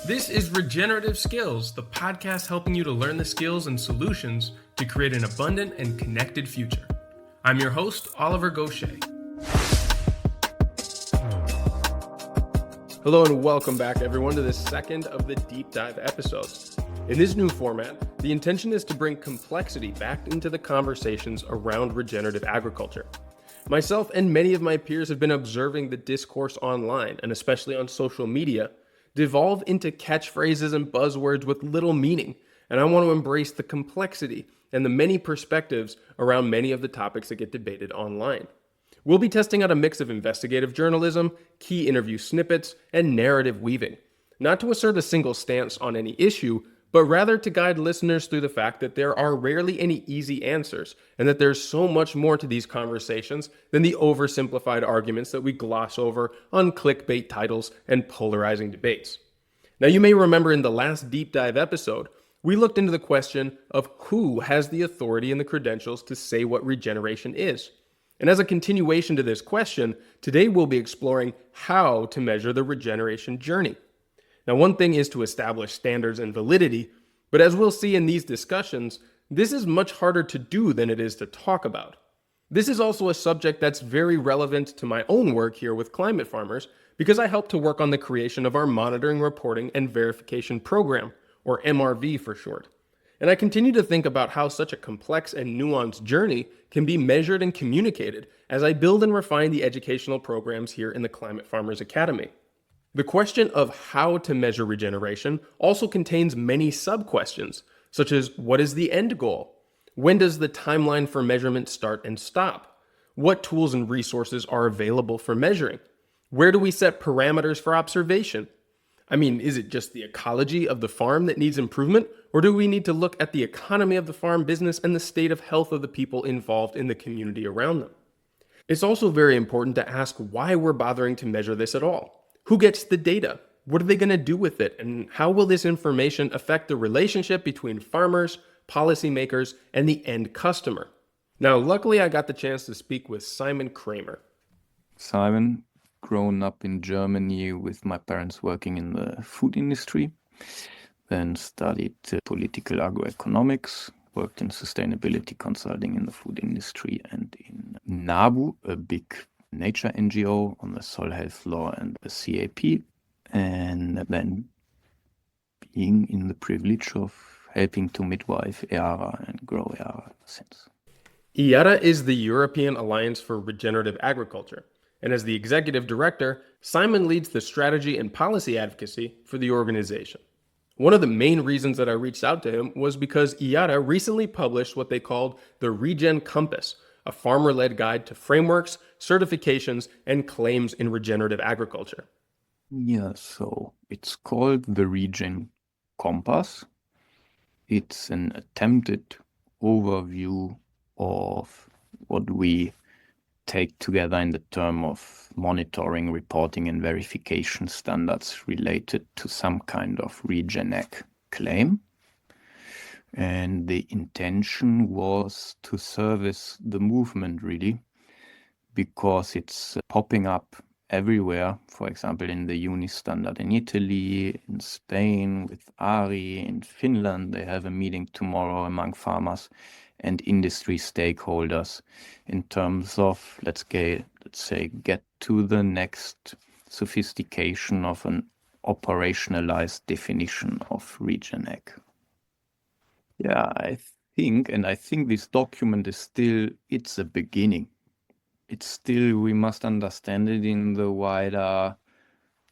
This is Regenerative Skills, the podcast helping you to learn the skills and solutions to create an abundant and connected future. I'm your host, Oliver Gaucher. Hello and welcome back, everyone, to the second of the deep dive episodes. In this new format, the intention is to bring complexity back into the conversations around regenerative agriculture. Myself and many of my peers have been observing the discourse online, and especially on social media, devolve into catchphrases and buzzwords with little meaning, and I want to embrace the complexity and the many perspectives around many of the topics that get debated online. We'll be testing out a mix of investigative journalism, key interview snippets, and narrative weaving, not to assert a single stance on any issue, but rather to guide listeners through the fact that there are rarely any easy answers, and that there's so much more to these conversations than the oversimplified arguments that we gloss over on clickbait titles and polarizing debates. Now, you may remember in the last deep dive episode, we looked into the question of who has the authority and the credentials to say what regeneration is. And as a continuation to this question, today we'll be exploring how to measure the regeneration journey. Now, one thing is to establish standards and validity, but as we'll see in these discussions, this is much harder to do than it is to talk about. This is also a subject that's very relevant to my own work here with climate farmers, because I helped to work on the creation of our Monitoring, Reporting, and Verification Program, or MRV for short. And I continue to think about how such a complex and nuanced journey can be measured and communicated as I build and refine the educational programs here in the Climate Farmers Academy. The question of how to measure regeneration also contains many sub-questions, such as what is the end goal? When does the timeline for measurement start and stop? What tools and resources are available for measuring? Where do we set parameters for observation? I mean, is it just the ecology of the farm that needs improvement, or do we need to look at the economy of the farm business and the state of health of the people involved in the community around them? It's also very important to ask why we're bothering to measure this at all. Who gets the data? What are they going to do with it? And how will this information affect the relationship between farmers, policymakers, and the end customer? Now, luckily, I got the chance to speak with Simon Kramer. Simon, grown up in Germany with my parents working in the food industry, then studied political agroeconomics, worked in sustainability consulting in the food industry and in NABU, a big nature NGO on the soil health law and the CAP, and then being in the privilege of helping to midwife EARA and grow EARA since. EARA is the European Alliance for Regenerative Agriculture, and as the executive director, Simon leads the strategy and policy advocacy for the organization. One of the main reasons that I reached out to him was because EARA recently published what they called the Regen Compass, a farmer-led guide to frameworks, certifications, and claims in regenerative agriculture. Yeah, so it's called the Regen Compass. It's an attempted overview of what we take together in the term of monitoring, reporting, and verification standards related to some kind of RegenAg claim. And the intention was to service the movement, really, because it's popping up everywhere. For example, in the UNI standard in Italy, in Spain, with ARI, in Finland, they have a meeting tomorrow among farmers and industry stakeholders in terms of, let's say, get to the next sophistication of an operationalized definition of RegenAg. Yeah, I think this document is still, it's a beginning. It's still, we must understand it in the wider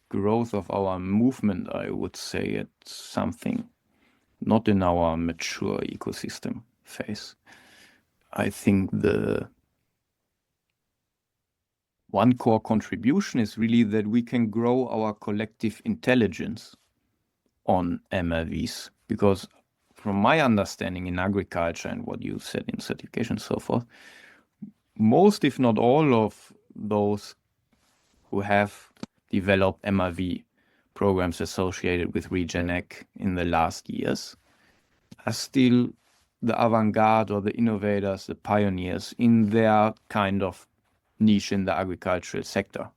growth of our movement, I would say. It's something not in our mature ecosystem phase. I think the one core contribution is really that we can grow our collective intelligence on MLVs, because from my understanding in agriculture and what you said in certification and so forth, most, if not all of those who have developed MRV programs associated with RegenAg in the last years are still the avant-garde or the innovators, the pioneers in their kind of niche in the agricultural sector.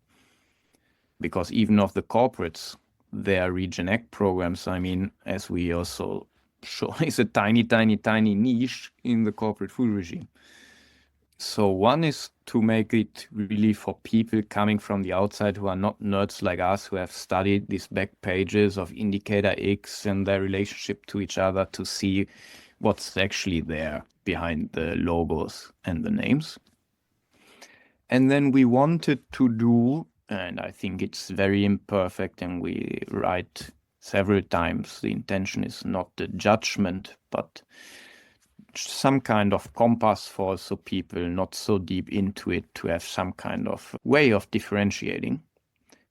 Because even of the corporates their Regeneck programs, I mean, as we also show, is a tiny, tiny, tiny niche in the corporate food regime. So one is to make it really for people coming from the outside who are not nerds like us, who have studied these back pages of indicator X and their relationship to each other to see what's actually there behind the logos and the names. And then we wanted to do, and I think it's very imperfect, and we write several times, the intention is not the judgment, but some kind of compass for also people not so deep into it to have some kind of way of differentiating.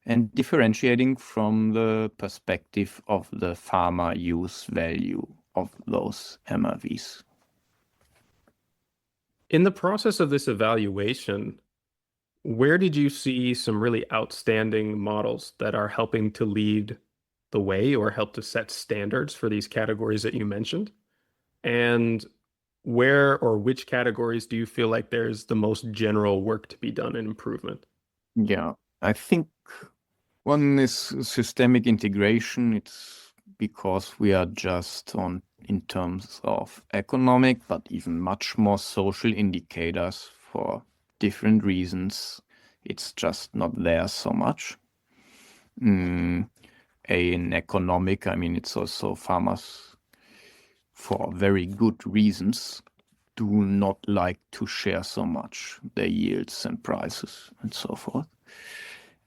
And differentiating from the perspective of the farmer use value of those MRVs. In the process of this evaluation, where did you see some really outstanding models that are helping to lead the way or help to set standards for these categories that you mentioned? And where or which categories do you feel like there's the most general work to be done in improvement? Yeah, I think one is systemic integration. It's because we are just on, in terms of economic, but even much more social indicators for different reasons. It's just not there so much. In economic, I mean, it's also farmers, for very good reasons, do not like to share so much their yields and prices and so forth.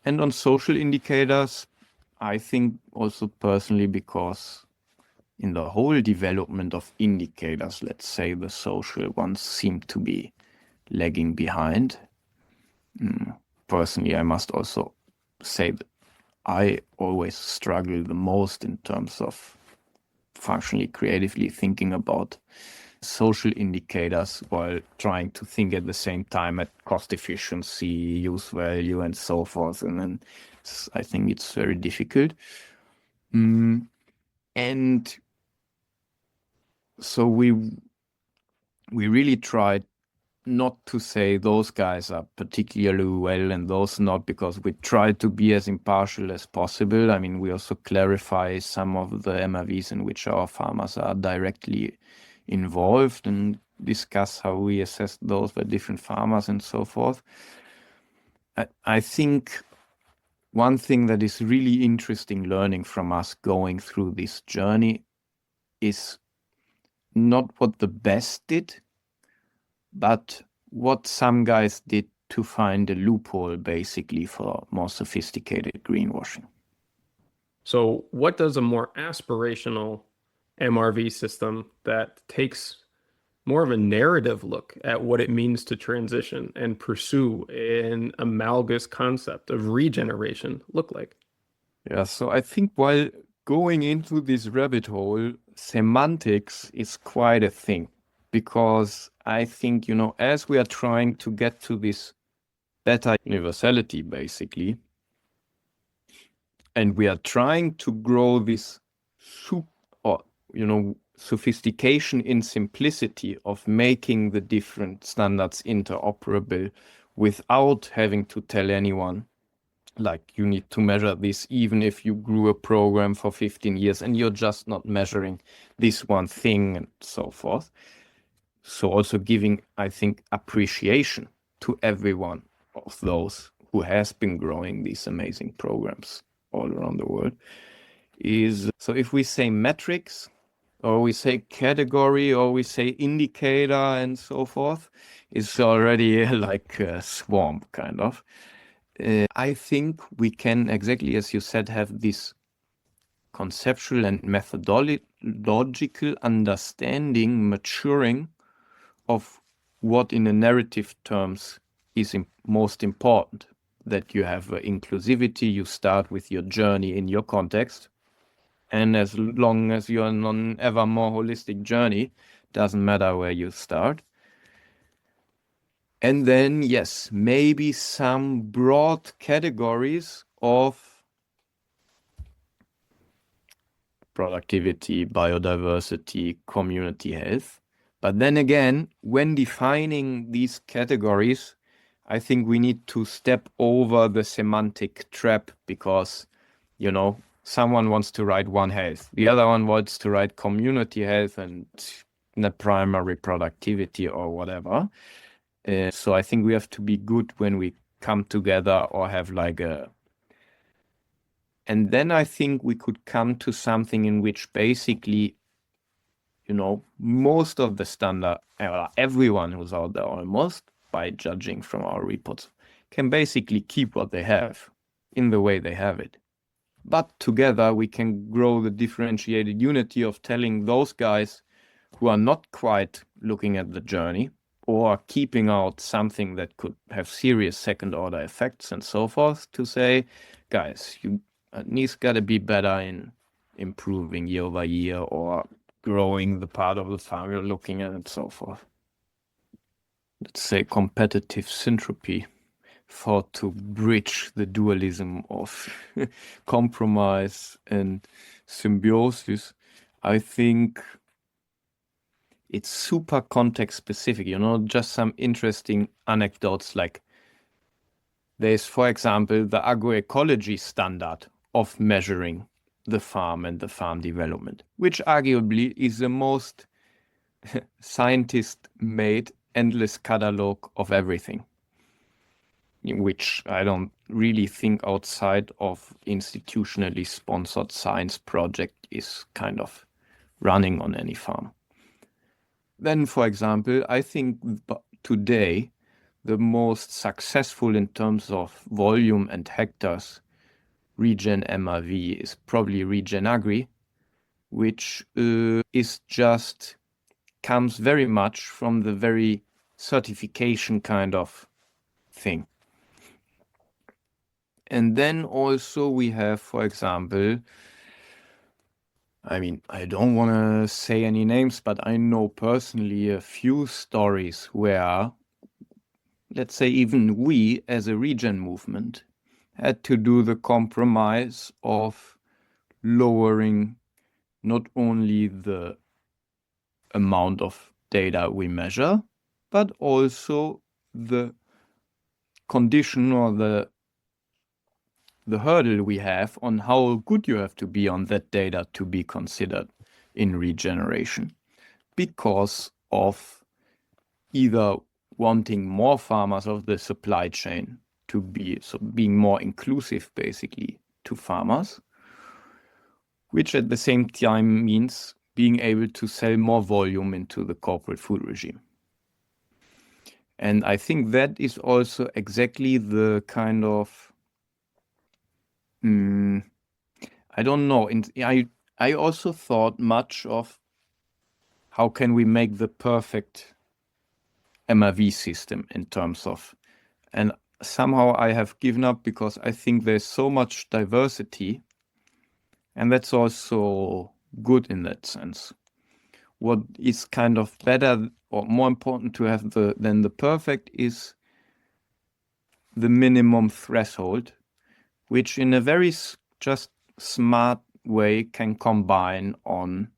And on social indicators, I think also personally because in the whole development of indicators, let's say the social ones seem to be lagging behind. Personally, I must also say that I always struggle the most in terms of functionally, creatively thinking about social indicators while trying to think at the same time at cost efficiency, use value, and so forth. And then I think it's very difficult. And so we really tried not to say those guys are particularly well and those not, because we try to be as impartial as possible. I mean, we also clarify some of the MRVs in which our farmers are directly involved and discuss how we assess those by different farmers and so forth. I think one thing that is really interesting learning from us going through this journey is not what the best did, but what some guys did to find a loophole basically for more sophisticated greenwashing. So, what does a more aspirational MRV system that takes more of a narrative look at what it means to transition and pursue an amalgamous concept of regeneration look like? Yeah, so I think while going into this rabbit hole, semantics is quite a thing, because I think, you know, as we are trying to get to this better universality, basically, and we are trying to grow this sophistication in simplicity of making the different standards interoperable without having to tell anyone, like, you need to measure this even if you grew a program for 15 years and you're just not measuring this one thing and so forth. So also giving, I think, appreciation to everyone of those who has been growing these amazing programs all around the world is, so if we say metrics, or we say category, or we say indicator and so forth, it's already like a swamp kind of. I think we can, exactly as you said, have this conceptual and methodological understanding maturing of what in a narrative terms is most important. That you have inclusivity, you start with your journey in your context, and as long as you're on an ever more holistic journey, doesn't matter where you start. And then, yes, maybe some broad categories of productivity, biodiversity, community health. But then again, when defining these categories, I think we need to step over the semantic trap, because, you know, someone wants to write One Health, the other one wants to write community health and net primary productivity or whatever. So I think we have to be good when we come together or have like a. And then I think we could come to something in which basically, most of the standard, everyone who's out there almost, by judging from our reports, can basically keep what they have in the way they have it. But together we can grow the differentiated unity of telling those guys who are not quite looking at the journey or keeping out something that could have serious second order effects and so forth, to say, guys, you at least got to be better in improving year over year or growing the part of the farm you're looking at and so forth. Let's say competitive syntropy, thought to bridge the dualism of compromise and symbiosis. I think it's super context specific, just some interesting anecdotes. Like there's, for example, the agroecology standard of measuring the farm and the farm development, which arguably is the most scientist-made endless catalog of everything, which I don't really think outside of institutionally sponsored science project is kind of running on any farm. Then, for example, I think today the most successful in terms of volume and hectares regen MRV is probably Regen Agri, which comes very much from the very certification kind of thing. And then also we have, for example, I don't want to say any names, but I know personally a few stories where, let's say, even we as a regen movement had to do the compromise of lowering not only the amount of data we measure, but also the condition or the hurdle we have on how good you have to be on that data to be considered in regeneration, because of either wanting more farmers of the supply chain to being more inclusive basically to farmers, which at the same time means being able to sell more volume into the corporate food regime. And I think that is also exactly the kind of, I don't know. I also thought much of how can we make the perfect MRV system in terms of, and somehow I have given up because I think there's so much diversity, and that's also good in that sense. What is kind of better or more important to have than the perfect is the minimum threshold, which in a very just smart way can combine on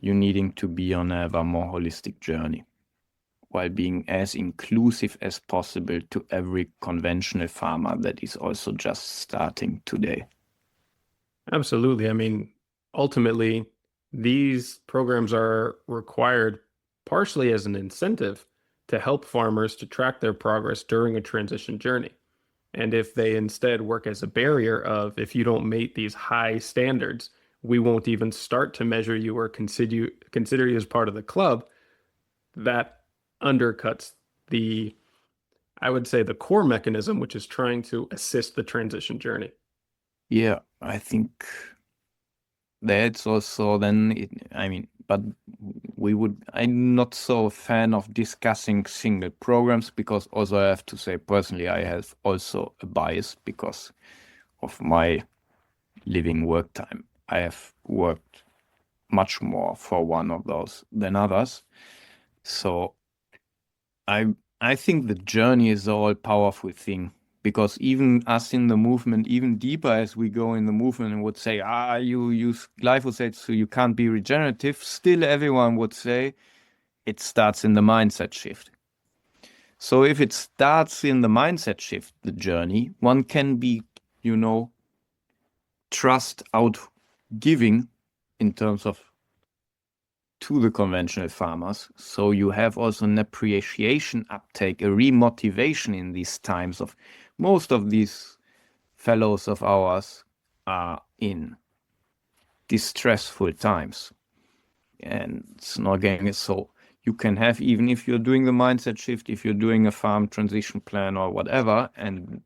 you needing to be on a ever more holistic journey while being as inclusive as possible to every conventional farmer that is also just starting today. Absolutely. Ultimately, these programs are required partially as an incentive to help farmers to track their progress during a transition journey. And if they instead work as a barrier of, if you don't meet these high standards, we won't even start to measure you or consider you as part of the club, that undercuts I would say, the core mechanism, which is trying to assist the transition journey. Yeah, I think that's also then, but I'm not so a fan of discussing single programs because also I have to say personally, I have also a bias because of my living work time. I have worked much more for one of those than others. So I think the journey is a all powerful thing, because even us in the movement, even deeper as we go in the movement and would say, you use glyphosate so you can't be regenerative, still everyone would say it starts in the mindset shift. So if it starts in the mindset shift, the journey, one can be, trust out giving in terms of to the conventional farmers. So you have also an appreciation uptake, a remotivation in these times of most of these fellows of ours are in distressful times. And it's not getting so you can have, even if you're doing the mindset shift, if you're doing a farm transition plan or whatever, and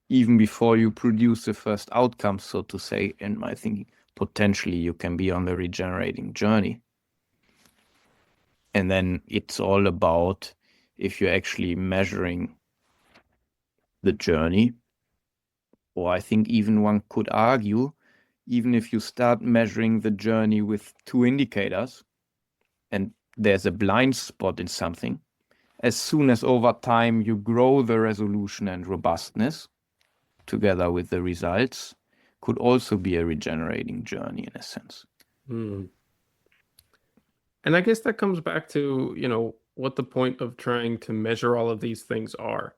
even before you produce the first outcome, so to say, in my thinking, potentially you can be on the regenerating journey. And then it's all about if you're actually measuring the journey, or I think even one could argue, even if you start measuring the journey with two indicators and there's a blind spot in something, as soon as over time you grow the resolution and robustness together with the results, could also be a regenerating journey in a sense. And I guess that comes back to, what the point of trying to measure all of these things are.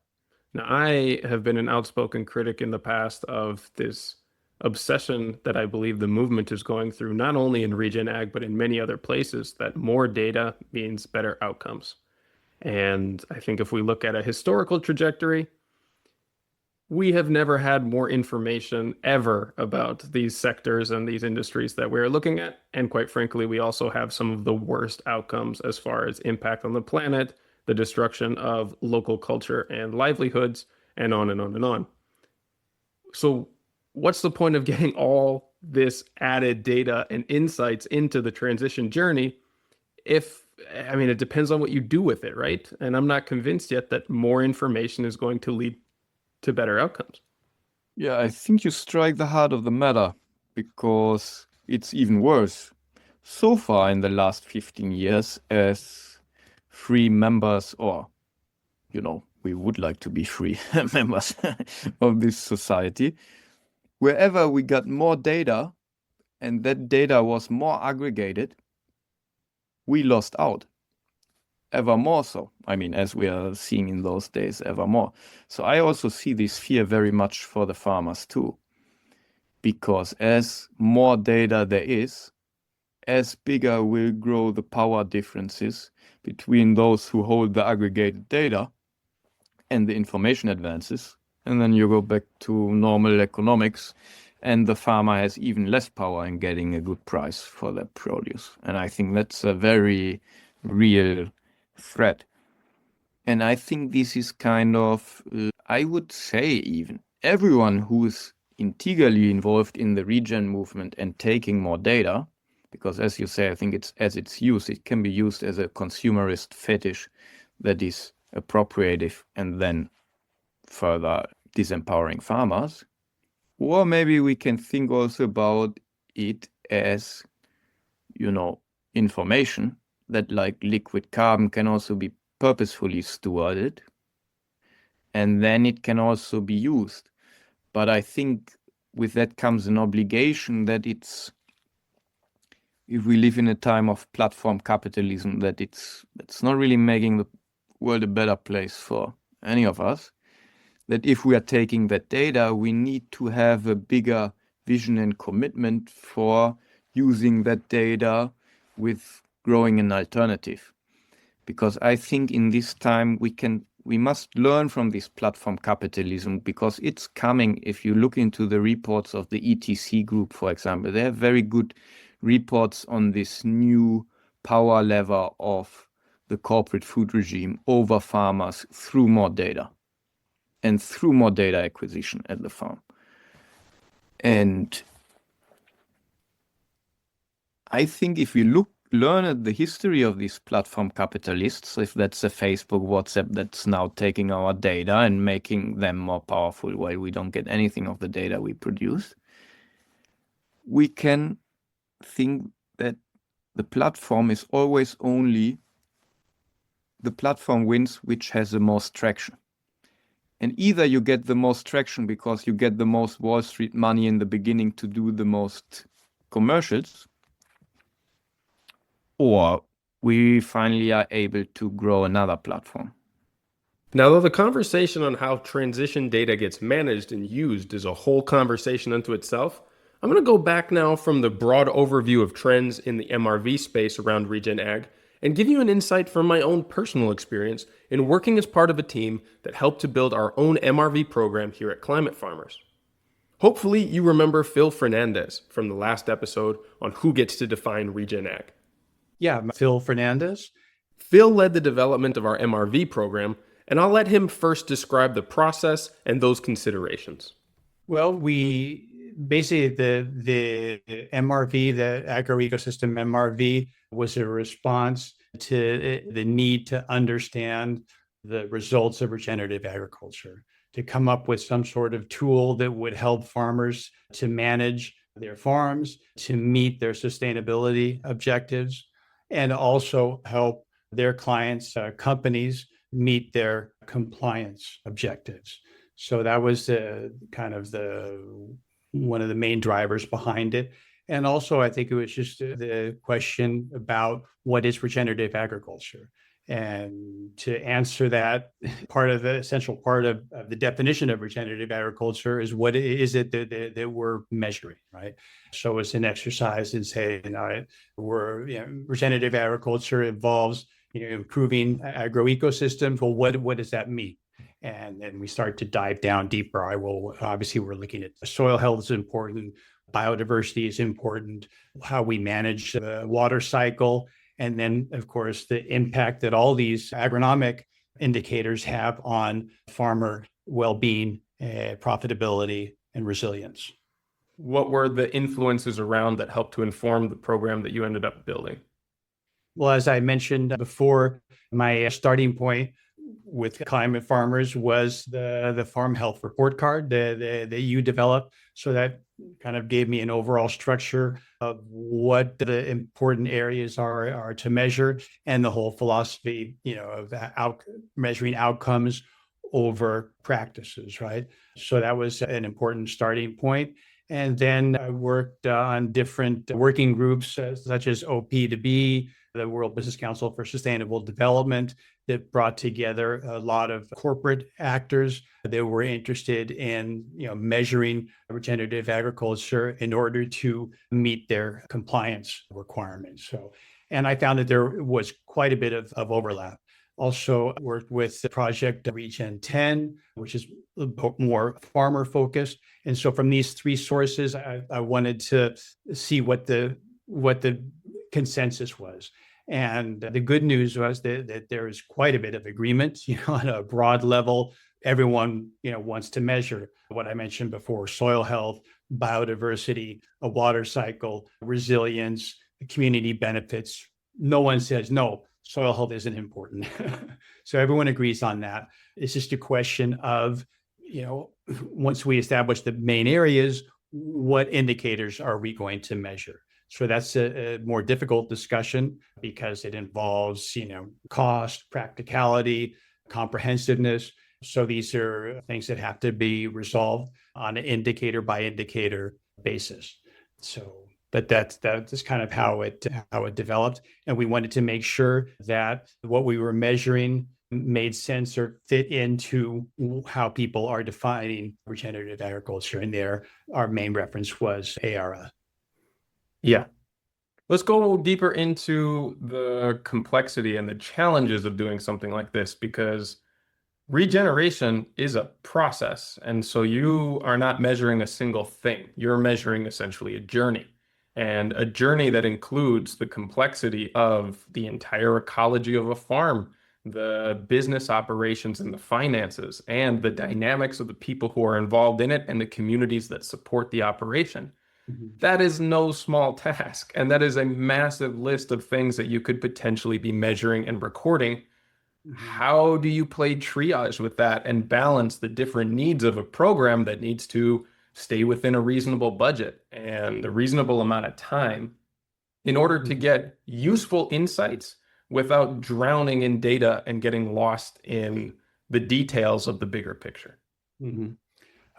Now, I have been an outspoken critic in the past of this obsession that I believe the movement is going through, not only in Regen Ag, but in many other places, that more data means better outcomes. And I think if we look at a historical trajectory, we have never had more information ever about these sectors and these industries that we're looking at. And quite frankly, we also have some of the worst outcomes as far as impact on the planet, the destruction of local culture and livelihoods, and on and on and on. So, what's the point of getting all this added data and insights into the transition journey if, I mean, it depends on what you do with it, right? And I'm not convinced yet that more information is going to lead to better outcomes. Yeah, I think you strike the heart of the matter, because it's even worse. So far in the last 15 years, as free members, or, we would like to be free members of this society, wherever we got more data and that data was more aggregated, we lost out. Ever more so. I mean, as we are seeing in those days, ever more. So I also see this fear very much for the farmers too. Because as more data there is, as bigger will grow the power differences between those who hold the aggregated data and the information advances. And then you go back to normal economics, and the farmer has even less power in getting a good price for their produce. And I think that's a very real threat. And I think this is kind of, I would say even, everyone who is integrally involved in the regen movement and taking more data, because as you say, I think it's used, it can be used as a consumerist fetish that is appropriative and then further disempowering farmers. Or maybe we can think also about it as, information that, like liquid carbon, can also be purposefully stewarded, and then it can also be used. But I think with that comes an obligation that if we live in a time of platform capitalism, that it's not really making the world a better place for any of us. That if we are taking that data, we need to have a bigger vision and commitment for using that data with growing an alternative. Because I think in this time we must learn from this platform capitalism, because it's coming. If you look into the reports of the ETC group, for example, they have very good reports on this new power lever of the corporate food regime over farmers through more data and through more data acquisition at the farm. And I think if we learn at the history of these platform capitalists, if that's a Facebook, WhatsApp that's now taking our data and making them more powerful while we don't get anything of the data we produce, we can think that the platform is always only the platform wins which has the most traction. And either you get the most traction because you get the most Wall Street money in the beginning to do the most commercials, or we finally are able to grow another platform. Now, though the conversation on how transition data gets managed and used is a whole conversation unto itself, I'm going to go back now from the broad overview of trends in the MRV space around Regen Ag and give you an insight from my own personal experience in working as part of a team that helped to build our own MRV program here at Climate Farmers. Hopefully, you remember Phil Fernandez from the last episode on who gets to define Regen Ag. Yeah, Phil Fernandez. Phil led the development of our MRV program, and I'll let him first describe the process and those considerations. Well, we basically the MRV, the agroecosystem MRV, was a response to the need to understand the results of regenerative agriculture, to come up with some sort of tool that would help farmers to manage their farms, to meet their sustainability objectives, and also help their clients, companies, meet their compliance objectives. So that was kind of one of the main drivers behind it. And also, I think it was just the question about what is regenerative agriculture. And to answer that, part of the essential part of the definition of regenerative agriculture is what is it that we're measuring, right? So it's an exercise in saying, regenerative agriculture involves improving agroecosystems. Well, what does that mean? And then we start to dive down deeper. Obviously, we're looking at soil health is important, biodiversity is important, how we manage the water cycle, and then, of course, the impact that all these agronomic indicators have on farmer well-being, profitability, and resilience. What were the influences around that helped to inform the program that you ended up building? Well, as I mentioned before, my starting point with Climate Farmers was the farm health report card that you developed. So that kind of gave me an overall structure of what the important areas are to measure, and the whole philosophy, of measuring outcomes over practices, right? So that was an important starting point. And then I worked on different working groups such as OP2B, the World Business Council for Sustainable Development, that brought together a lot of corporate actors that were interested in measuring regenerative agriculture in order to meet their compliance requirements. And I found that there was quite a bit of overlap. Also worked with the project Regen 10, which is more farmer focused. And so from these three sources, I wanted to see what the consensus was. And the good news was that there is quite a bit of agreement, on a broad level. Everyone, wants to measure what I mentioned before: soil health, biodiversity, a water cycle, resilience, community benefits. No one says, no, soil health isn't important. So everyone agrees on that. It's just a question of, once we establish the main areas, what indicators are we going to measure? So that's a more difficult discussion because it involves, cost, practicality, comprehensiveness. So these are things that have to be resolved on an indicator by indicator basis. But that's kind of how it developed. And we wanted to make sure that what we were measuring made sense or fit into how people are defining regenerative agriculture. And our main reference was ARA. Yeah. Let's go deeper into the complexity and the challenges of doing something like this, because regeneration is a process. And so you are not measuring a single thing. You're measuring essentially a journey, and a journey that includes the complexity of the entire ecology of a farm, the business operations and the finances, and the dynamics of the people who are involved in it and the communities that support the operation. That is no small task, and that is a massive list of things that you could potentially be measuring and recording. How do you play triage with that and balance the different needs of a program that needs to stay within a reasonable budget and a reasonable amount of time in order to get useful insights without drowning in data and getting lost in the details of the bigger picture?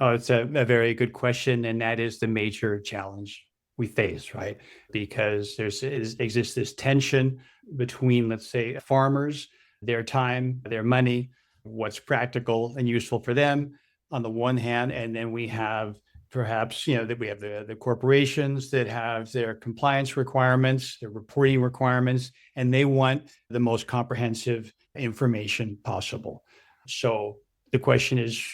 Oh, it's a very good question. And that is the major challenge we face, right? Because exists this tension between, let's say, farmers, their time, their money, what's practical and useful for them on the one hand, and then we have perhaps, that we have the corporations that have their compliance requirements, their reporting requirements, and they want the most comprehensive information possible. So the question is,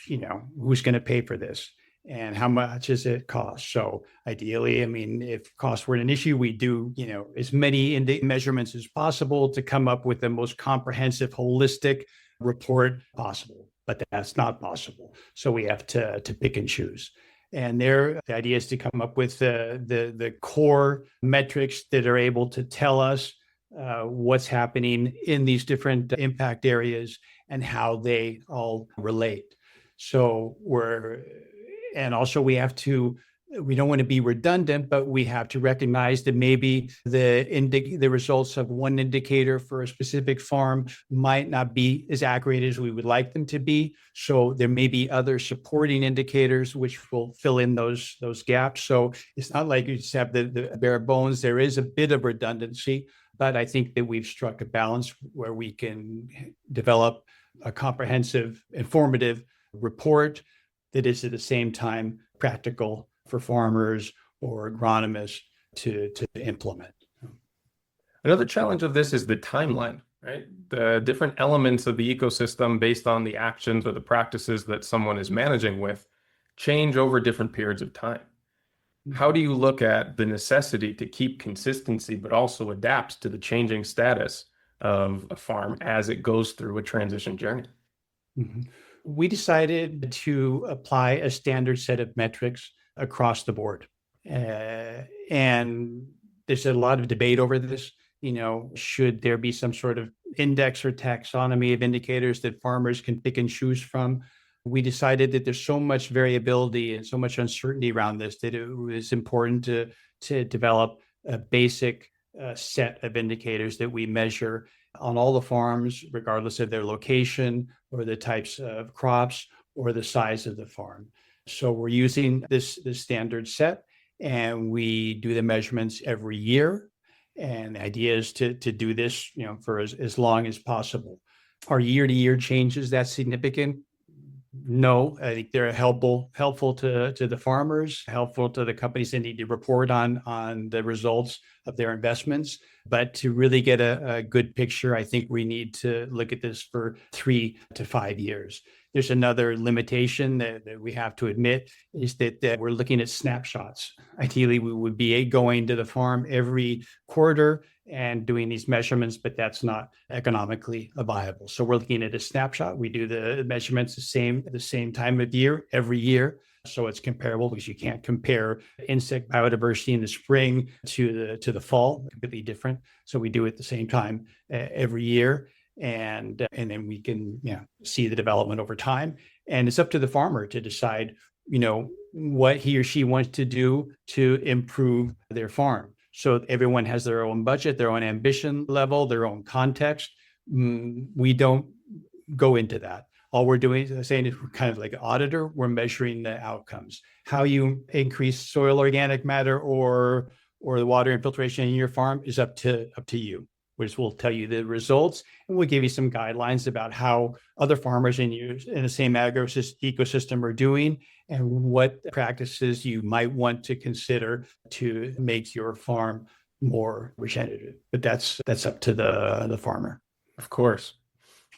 who's going to pay for this? And how much does it cost? So ideally, if costs were an issue, we do, as many measurements as possible to come up with the most comprehensive, holistic report possible. But that's not possible. So we have to pick and choose. And the idea is to come up with the core metrics that are able to tell us what's happening in these different impact areas and how they all relate. So we don't want to be redundant, but we have to recognize that maybe the results of one indicator for a specific farm might not be as accurate as we would like them to be. So there may be other supporting indicators which will fill in those gaps. So it's not like you just have the bare bones. There is a bit of redundancy, but I think that we've struck a balance where we can develop a comprehensive, informative report that is at the same time practical for farmers or agronomists to implement. Another challenge of this is the timeline, right? The different elements of the ecosystem based on the actions or the practices that someone is managing with change over different periods of time. How do you look at the necessity to keep consistency, but also adapt to the changing status of a farm as it goes through a transition journey? Mm-hmm. We decided to apply a standard set of metrics across the board. And there's a lot of debate over this. Should there be some sort of index or taxonomy of indicators that farmers can pick and choose from? We decided that there's so much variability and so much uncertainty around this that it was important to develop a basic set of indicators that we measure on all the farms, regardless of their location or the types of crops or the size of the farm. So we're using this standard set, and we do the measurements every year. And the idea is to do this, for as long as possible. Are year-to-year changes that significant? No, I think they're helpful to the farmers, helpful to the companies that need to report on the results of their investments. But to really get a good picture, I think we need to look at this for 3 to 5 years. There's another limitation that we have to admit is that we're looking at snapshots. Ideally, we would be going to the farm every quarter and doing these measurements, but that's not economically viable. So we're looking at a snapshot. We do the measurements the same time of year, every year. So it's comparable, because you can't compare insect biodiversity in the spring to the fall. Completely different. So we do it at the same time every year. And then we can see the development over time. And it's up to the farmer to decide, what he or she wants to do to improve their farm. So everyone has their own budget, their own ambition level, their own context. We don't go into that. All we're doing is saying is we're kind of like an auditor. We're measuring the outcomes. How you increase soil organic matter or the water infiltration in your farm is up to you. Which will tell you the results, and we'll give you some guidelines about how other farmers in the same ecosystem are doing, and what practices you might want to consider to make your farm more regenerative. But that's up to the farmer. Of course.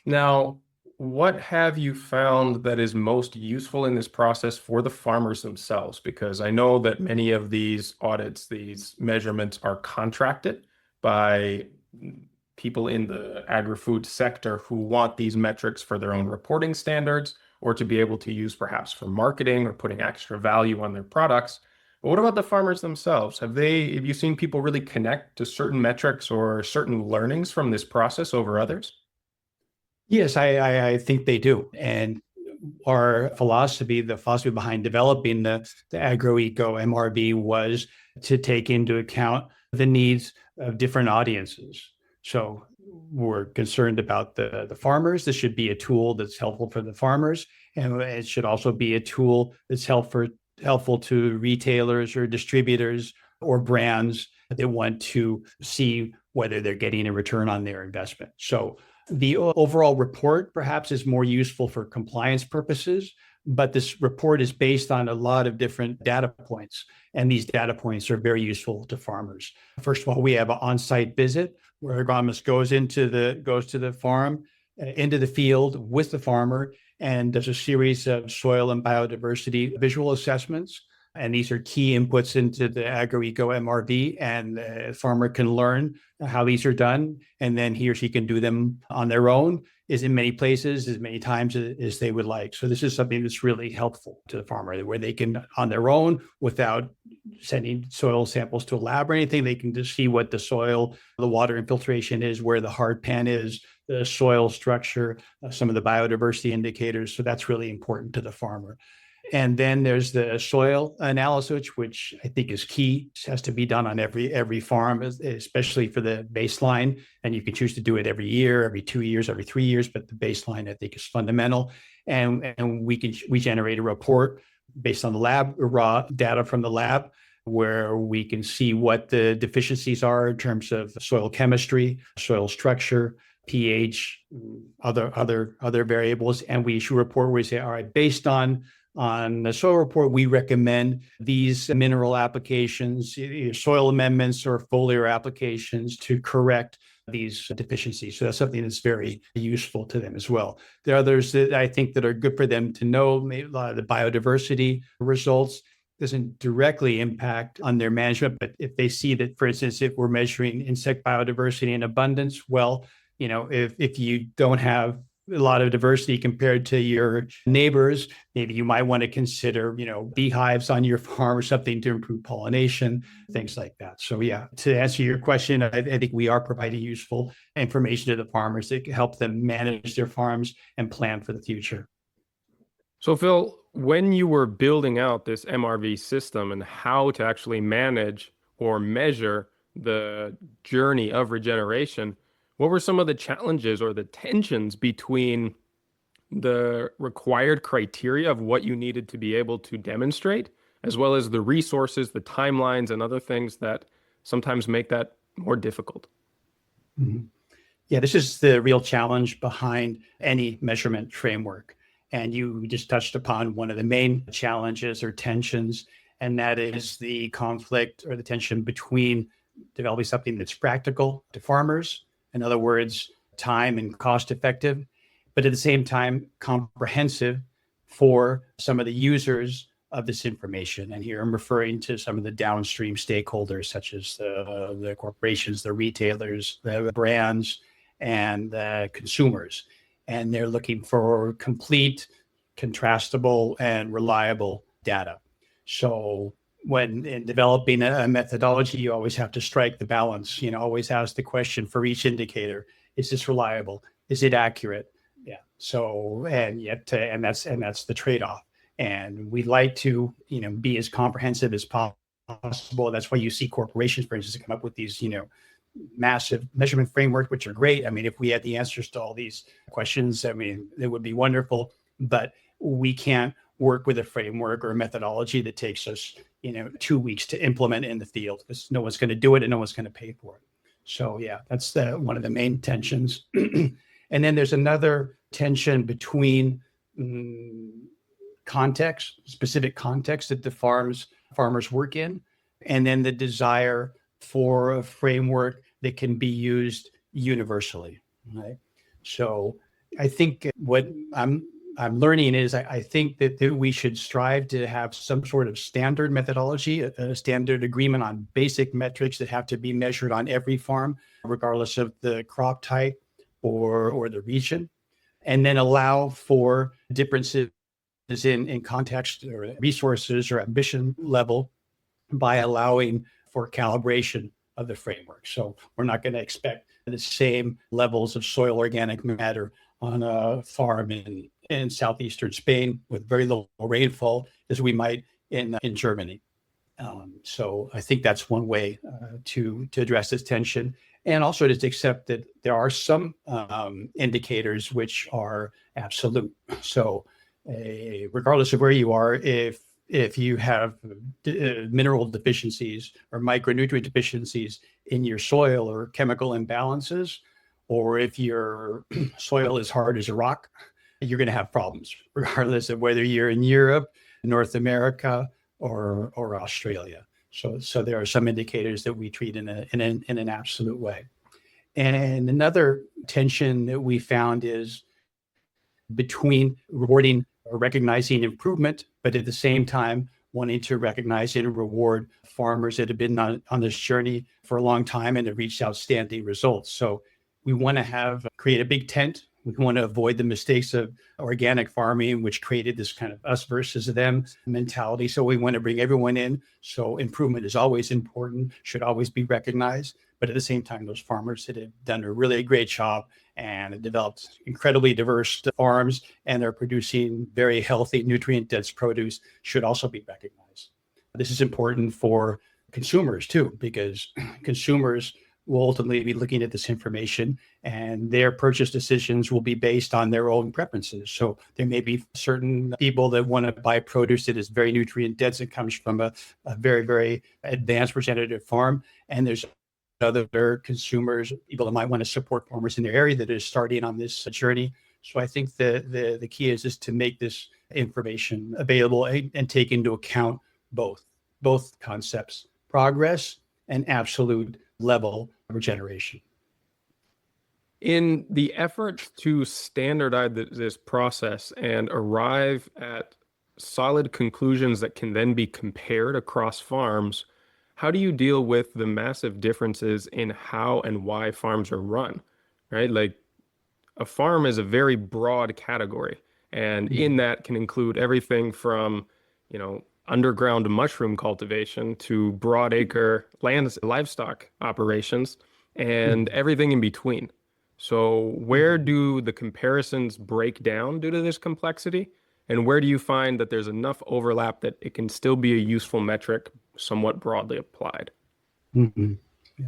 Now, what have you found that is most useful in this process for the farmers themselves? Because I know that many of these audits, these measurements are contracted by people in the agri-food sector who want these metrics for their own reporting standards or to be able to use perhaps for marketing or putting extra value on their products. But what about the farmers themselves? Have you seen people really connect to certain metrics or certain learnings from this process over others? Yes, I think they do. And our philosophy, the philosophy behind developing the AgroEco MRB was to take into account the needs of different audiences. So we're concerned about the farmers. This should be a tool that's helpful for the farmers. And it should also be a tool that's helpful to retailers or distributors or brands that want to see whether they're getting a return on their investment. So the overall report perhaps is more useful for compliance purposes, but this report is based on a lot of different data points. And these data points are very useful to farmers. First of all, we have an on-site visit where an agronomist goes to the farm, into the field with the farmer, and does a series of soil and biodiversity visual assessments. And these are key inputs into the AgroEco MRV, and the farmer can learn how these are done, and then he or she can do them on their own, is in many places, as many times as they would like. So this is something that's really helpful to the farmer, where they can, on their own, without sending soil samples to a lab or anything, they can just see what the soil, the water infiltration is, where the hard pan is, the soil structure, some of the biodiversity indicators. So that's really important to the farmer. And then there's the soil analysis, which I think is key. It has to be done on every farm, especially for the baseline. And you can choose to do it every year, every 2 years, every 3 years, but the baseline, I think, is fundamental. And we generate a report based on the lab, raw data from the lab, where we can see what the deficiencies are in terms of soil chemistry, soil structure, pH, other variables. And we issue a report where we say, all right, based on the soil report, we recommend these mineral applications, either soil amendments or foliar applications, to correct these deficiencies. So that's something that's very useful to them as well. There are others that I think that are good for them to know. Maybe a lot of the biodiversity results doesn't directly impact on their management, but if they see that, for instance, if we're measuring insect biodiversity and abundance, well, if you don't have a lot of diversity compared to your neighbors, maybe you might want to consider, beehives on your farm or something to improve pollination, things like that. So yeah, to answer your question, I think we are providing useful information to the farmers that can help them manage their farms and plan for the future. So Phil, when you were building out this MRV system and how to actually manage or measure the journey of regeneration, what were some of the challenges or the tensions between the required criteria of what you needed to be able to demonstrate, as well as the resources, the timelines, and other things that sometimes make that more difficult? Mm-hmm. Yeah, this is the real challenge behind any measurement framework. And you just touched upon one of the main challenges or tensions, and that is the conflict or the tension between developing something that's practical to farmers, in other words, time and cost effective, but at the same time, comprehensive for some of the users of this information. And here I'm referring to some of the downstream stakeholders, such as the corporations, the retailers, the brands, and the consumers. And they're looking for complete, contrastable, and reliable data. So when in developing a methodology, you always have to strike the balance, always ask the question for each indicator: is this reliable? Is it accurate? Yeah. So, and that's the trade-off. And we like to, be as comprehensive as possible. That's why you see corporations, for instance, come up with these, massive measurement framework, which are great. I mean, if we had the answers to all these questions, it would be wonderful, but we can't work with a framework or a methodology that takes us, 2 weeks to implement in the field, because no one's going to do it and no one's going to pay for it. So yeah, that's one of the main tensions. And then there's another tension between specific context that the farmers work in, and then the desire for a framework that can be used universally, right? So I think what I'm learning is I think that we should strive to have some sort of standard methodology, a standard agreement on basic metrics that have to be measured on every farm, regardless of the crop type or the region, and then allow for differences in context or resources or ambition level by allowing for calibration of the framework. So we're not going to expect the same levels of soil organic matter on a farm in southeastern Spain with very low rainfall as we might in Germany. So I think that's one way to address this tension, and also just accept that there are some indicators which are absolute. So regardless of where you are, if you have mineral deficiencies or micronutrient deficiencies in your soil or chemical imbalances, or if your soil is hard as a rock, you're going to have problems, regardless of whether you're in Europe, North America, or Australia. So there are some indicators that we treat in an absolute way. And another tension that we found is between rewarding or recognizing improvement, but at the same time wanting to recognize and reward farmers that have been on this journey for a long time and have reached outstanding results. So we want to create a big tent. We want to avoid the mistakes of organic farming, which created this kind of us versus them mentality. So we want to bring everyone in. So improvement is always important, should always be recognized. But at the same time, those farmers that have done a really great job and have developed incredibly diverse farms and they're producing very healthy, nutrient-dense produce should also be recognized. This is important for consumers too, because consumers will ultimately be looking at this information and their purchase decisions will be based on their own preferences. So there may be certain people that want to buy produce that is very nutrient dense and comes from a very, very advanced regenerative farm. And there's other consumers, people that might want to support farmers in their area that is starting on this journey. So I think the key is just to make this information available and take into account both concepts, progress and absolute level of regeneration. In the effort to standardize this process and arrive at solid conclusions that can then be compared across farms, how do you deal with the massive differences in how and why farms are run, right? Like a farm is a very broad category, and in that can include everything from, underground mushroom cultivation to broad acre livestock operations and everything in between. So where do the comparisons break down due to this complexity? And where do you find that there's enough overlap that it can still be a useful metric somewhat broadly applied? Mm-hmm. Yeah.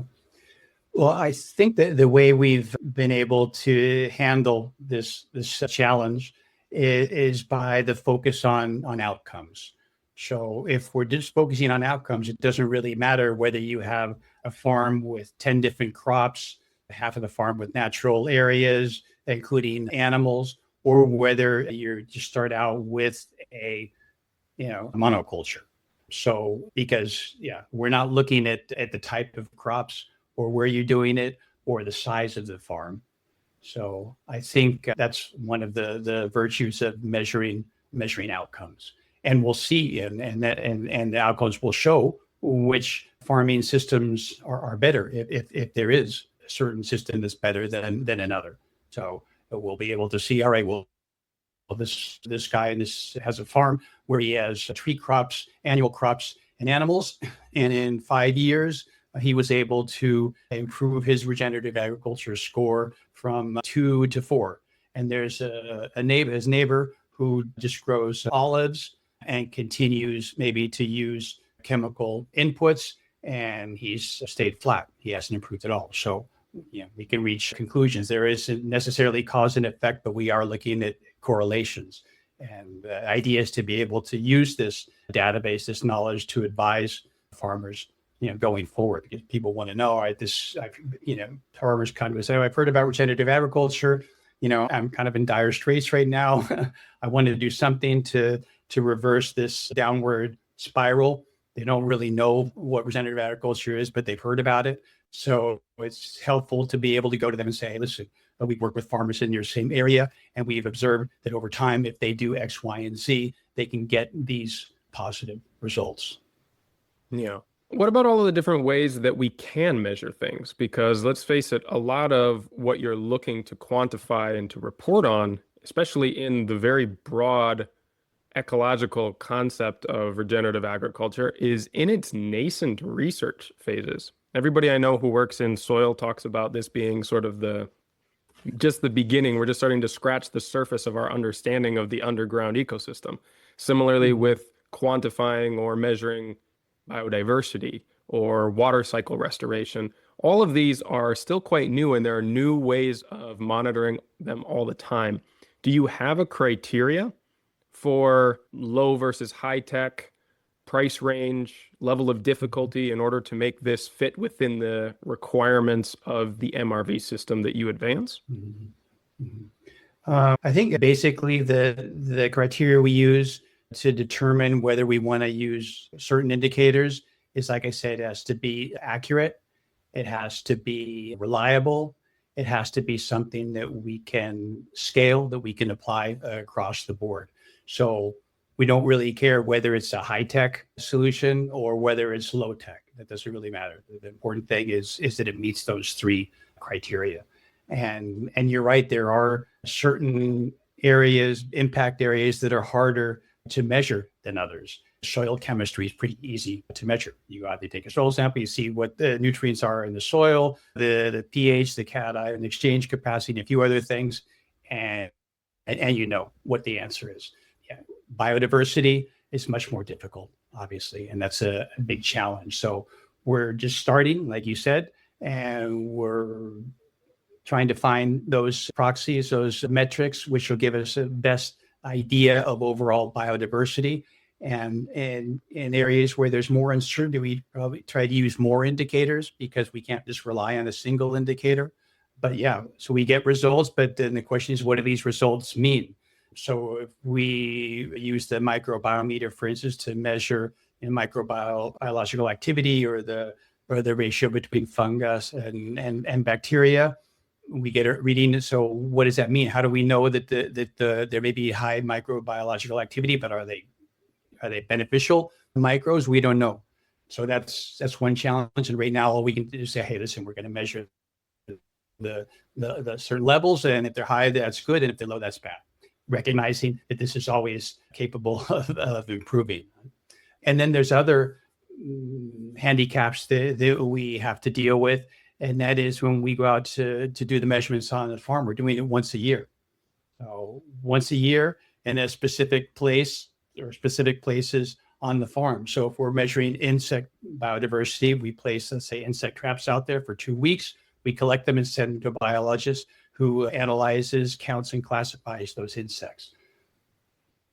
Well, I think that the way we've been able to handle this challenge is by the focus on outcomes. So if we're just focusing on outcomes, it doesn't really matter whether you have a farm with 10 different crops, half of the farm with natural areas, including animals, or whether you just start out with a monoculture. So because we're not looking at the type of crops or where you're doing it or the size of the farm. So I think that's one of the virtues of measuring outcomes. And we'll see, and the outcomes will show which farming systems are better if there is a certain system that's better than another. So we'll be able to see, all right, well, this guy and this has a farm where he has tree crops, annual crops, and animals, and in 5 years he was able to improve his regenerative agriculture score from 2 to 4. And there's his neighbor who just grows olives and continues maybe to use chemical inputs, and he's stayed flat. He hasn't improved at all. So we can reach conclusions. There isn't necessarily cause and effect, but we are looking at correlations. And the idea is to be able to use this database, this knowledge to advise farmers, going forward. Because people want to know, all right, farmers kind of say, I've heard about regenerative agriculture. I'm kind of in dire straits right now. I wanted to do something to reverse this downward spiral. They don't really know what regenerative agriculture is, but they've heard about it. So it's helpful to be able to go to them and say, hey, listen, we work with farmers in your same area, and we've observed that over time, if they do X, Y, and Z, they can get these positive results. Yeah. What about all of the different ways that we can measure things? Because let's face it, a lot of what you're looking to quantify and to report on, especially in the very broad ecological concept of regenerative agriculture, is in its nascent research phases. Everybody I know who works in soil talks about this being sort of just the beginning. We're just starting to scratch the surface of our understanding of the underground ecosystem. Similarly with quantifying or measuring biodiversity or water cycle restoration, all of these are still quite new, and there are new ways of monitoring them all the time. Do you have a criteria for low versus high tech, price range, level of difficulty in order to make this fit within the requirements of the MRV system that you advance? Mm-hmm. Mm-hmm. I think basically the criteria we use to determine whether we want to use certain indicators is, like I said, it has to be accurate, it has to be reliable, it has to be something that we can scale, that we can apply across the board. So we don't really care whether it's a high-tech solution or whether it's low-tech. That doesn't really matter. The important thing is that it meets those three criteria. And you're right, there are certain areas, impact areas, that are harder to measure than others. Soil chemistry is pretty easy to measure. You either take a soil sample, you see what the nutrients are in the soil, the pH, the cation exchange capacity, and a few other things, and you know what the answer is. Yeah. Biodiversity is much more difficult, obviously, and that's a big challenge. So we're just starting, like you said, and we're trying to find those proxies, those metrics, which will give us a best idea of overall biodiversity. And in areas where there's more uncertainty, we probably try to use more indicators because we can't just rely on a single indicator. But yeah, so we get results, but then the question is, what do these results mean? So if we use the microbiometer, for instance, to measure microbiological activity or the ratio between fungus and bacteria, we get a reading. So what does that mean? How do we know that there may be high microbiological activity, but are they beneficial microbes? We don't know. So that's one challenge. And right now, all we can do is say, hey, listen, we're going to measure the certain levels, and if they're high, that's good, and if they're low, that's bad. Recognizing that this is always capable of improving. And then there's other handicaps that we have to deal with, and that is when we go out to do the measurements on the farm, we're doing it once a year. So once a year in a specific place or specific places on the farm. So if we're measuring insect biodiversity, we place, let's say, insect traps out there for 2 weeks. We collect them and send them to a biologist who analyzes, counts, and classifies those insects.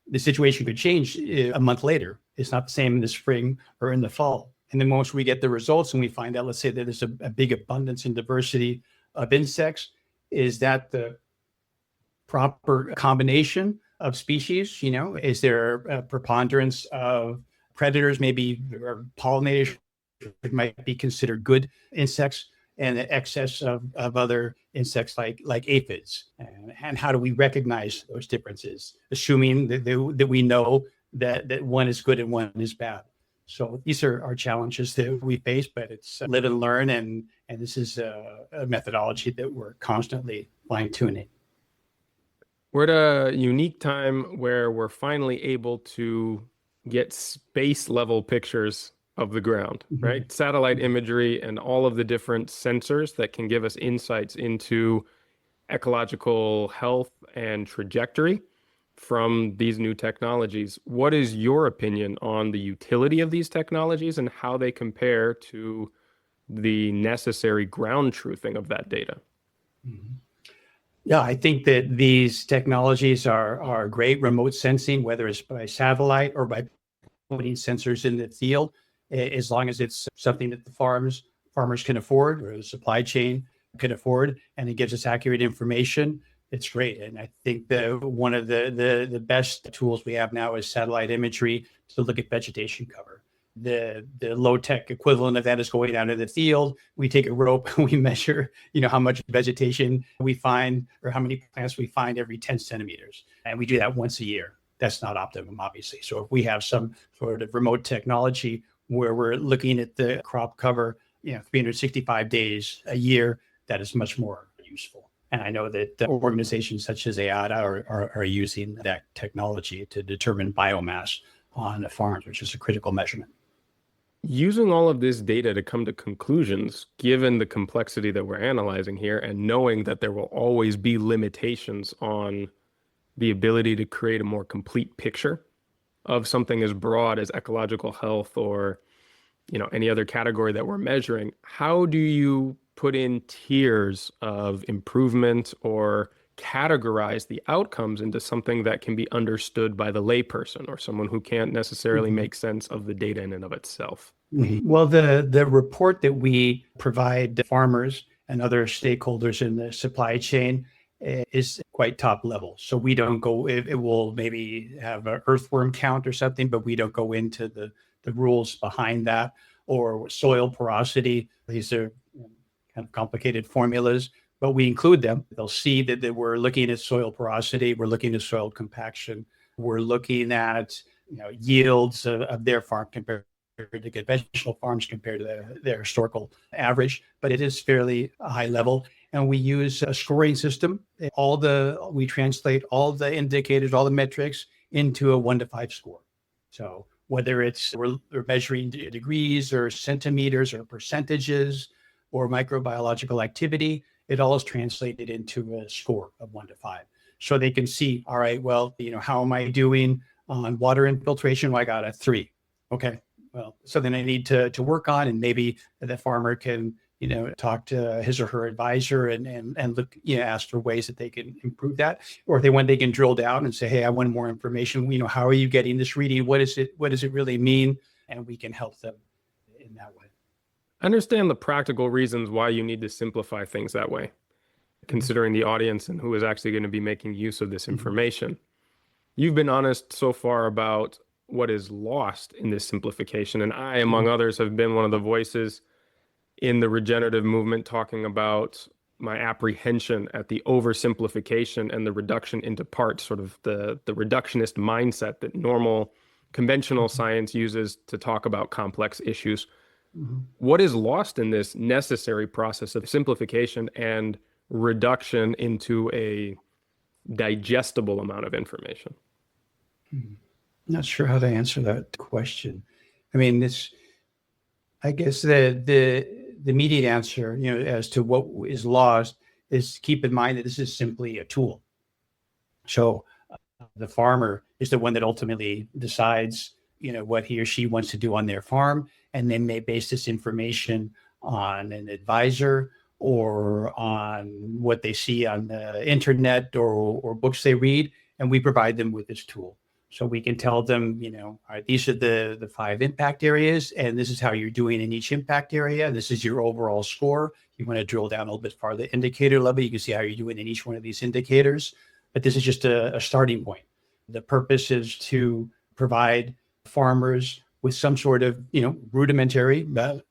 The situation could change a month later. It's not the same in the spring or in the fall. And then once we get the results and we find out, let's say that there's a big abundance and diversity of insects, is that the proper combination of species? Is there a preponderance of predators, maybe, or pollinators that might be considered good insects, and the excess of other insects like aphids? And how do we recognize those differences, assuming that we know that one is good and one is bad? So these are our challenges that we face, but it's live and learn, and this is a methodology that we're constantly fine-tuning. We're at a unique time where we're finally able to get space level pictures of the ground, right? Satellite imagery and all of the different sensors that can give us insights into ecological health and trajectory from these new technologies. What is your opinion on the utility of these technologies and how they compare to the necessary ground truthing of that data? Yeah, I think that these technologies are great. Remote sensing, whether it's by satellite or by putting sensors in the field, as long as it's something that the farmers can afford, or the supply chain can afford, and it gives us accurate information, it's great. And I think that one of the best tools we have now is satellite imagery to look at vegetation cover. The low-tech equivalent of that is going out in the field. We take a rope and we measure, how much vegetation we find or how many plants we find every 10 centimeters. And we do that once a year. That's not optimum, obviously. So if we have some sort of remote technology where we're looking at the crop cover, 365 days a year, that is much more useful. And I know that organizations such as AADA are using that technology to determine biomass on the farms, which is a critical measurement. Using all of this data to come to conclusions, given the complexity that we're analyzing here, and knowing that there will always be limitations on the ability to create a more complete picture of something as broad as ecological health or, any other category that we're measuring, how do you put in tiers of improvement or categorize the outcomes into something that can be understood by the layperson or someone who can't necessarily make sense of the data in and of itself? Well, the report that we provide farmers and other stakeholders in the supply chain is quite top level. So we don't go, it will maybe have an earthworm count or something, but we don't go into the rules behind that, or soil porosity. These are kind of complicated formulas, but we include them. They'll see that we're looking at soil porosity, we're looking at soil compaction, we're looking at yields of their farm compared to conventional farms, compared to their historical average, but it is fairly high level. And we use a scoring system. We translate all the indicators, all the metrics into a 1 to 5 score. So whether we're measuring degrees or centimeters or percentages or microbiological activity, it all is translated into a score of 1 to 5. So they can see, all right, well, how am I doing on water infiltration? Well, I got a 3. Okay, well, so then I need to work on, and maybe the farmer can talk to his or her advisor and look, ask for ways that they can improve that. Or they can drill down and say, hey, I want more information. How are you getting this reading? What does it really mean? And we can help them in that way. I understand the practical reasons why you need to simplify things that way, considering the audience and who is actually going to be making use of this information. You've been honest so far about what is lost in this simplification. And I, among others, have been one of the voices in the regenerative movement talking about my apprehension at the oversimplification and the reduction into parts, sort of the reductionist mindset that normal conventional science uses to talk about complex issues. What is lost in this necessary process of simplification and reduction into a digestible amount of information? Not sure how to answer that question. I mean, I guess the immediate answer, as to what is lost, is keep in mind that this is simply a tool. So the farmer is the one that ultimately decides, what he or she wants to do on their farm, and then they base this information on an advisor or on what they see on the internet or books they read, and we provide them with this tool. So we can tell them, all right, these are the 5 impact areas, and this is how you're doing in each impact area. This is your overall score. You want to drill down a little bit farther, indicator level. You can see how you're doing in each one of these indicators. But this is just a starting point. The purpose is to provide farmers with some sort of, rudimentary,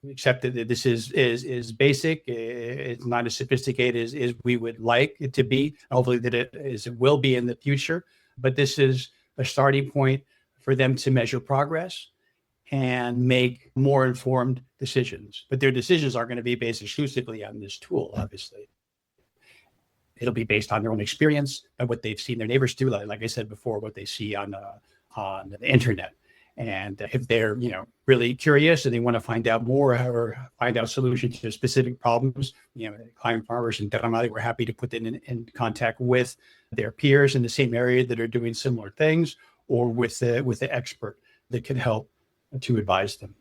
except that this is basic. It's not as sophisticated as we would like it to be. Hopefully that it will be in the future. But this is a starting point for them to measure progress and make more informed decisions. But their decisions aren't going to be based exclusively on this tool, obviously. It'll be based on their own experience and what they've seen their neighbors do, like I said before, what they see on the internet. And if they're, really curious and they want to find out more or find out solutions to specific problems, climate farmers and Denmark, we're happy to put them in contact with their peers in the same area that are doing similar things, or with the expert that can help to advise them.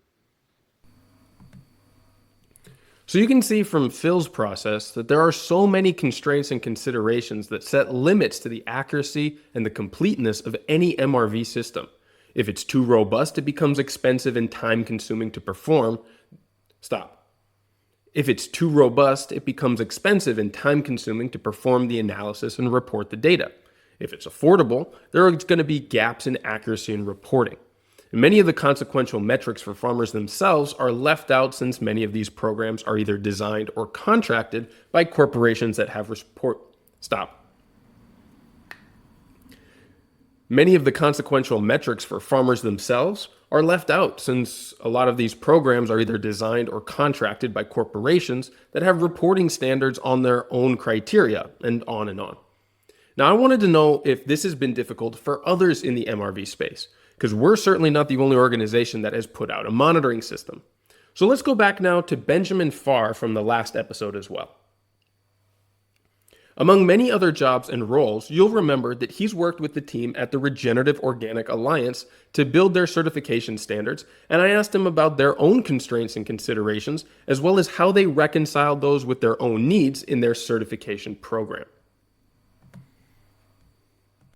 So you can see from Phil's process that there are so many constraints and considerations that set limits to the accuracy and the completeness of any MRV system. If it's too robust, it becomes expensive and time-consuming to perform. If it's too robust, it becomes expensive and time-consuming to perform the analysis and report the data. If it's affordable, there are going to be gaps in accuracy in reporting. And many of the consequential metrics for farmers themselves are left out, since many of these programs are either designed or contracted by corporations that have Many of the consequential metrics for farmers themselves are left out, since a lot of these programs are either designed or contracted by corporations that have reporting standards on their own criteria, and on and on. Now, I wanted to know if this has been difficult for others in the MRV space, because we're certainly not the only organization that has put out a monitoring system. So let's go back now to Benjamin Farr from the last episode as well. Among many other jobs and roles, you'll remember that he's worked with the team at the Regenerative Organic Alliance to build their certification standards, and I asked him about their own constraints and considerations, as well as how they reconciled those with their own needs in their certification program.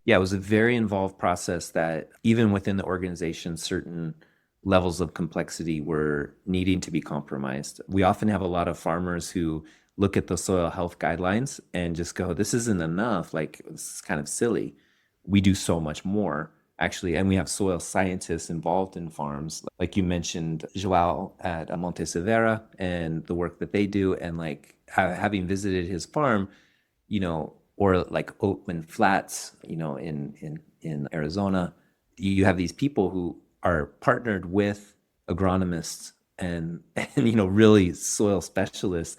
Yeah, it was a very involved process that even within the organization, certain levels of complexity were needing to be compromised. We often have a lot of farmers who look at the soil health guidelines and just go, this isn't enough. Like, this is kind of silly. We do so much more, actually. And we have soil scientists involved in farms. Like you mentioned, Joao at Monte Severa and the work that they do. And like having visited his farm, or like Oatman Flats, in Arizona, you have these people who are partnered with agronomists and really soil specialists,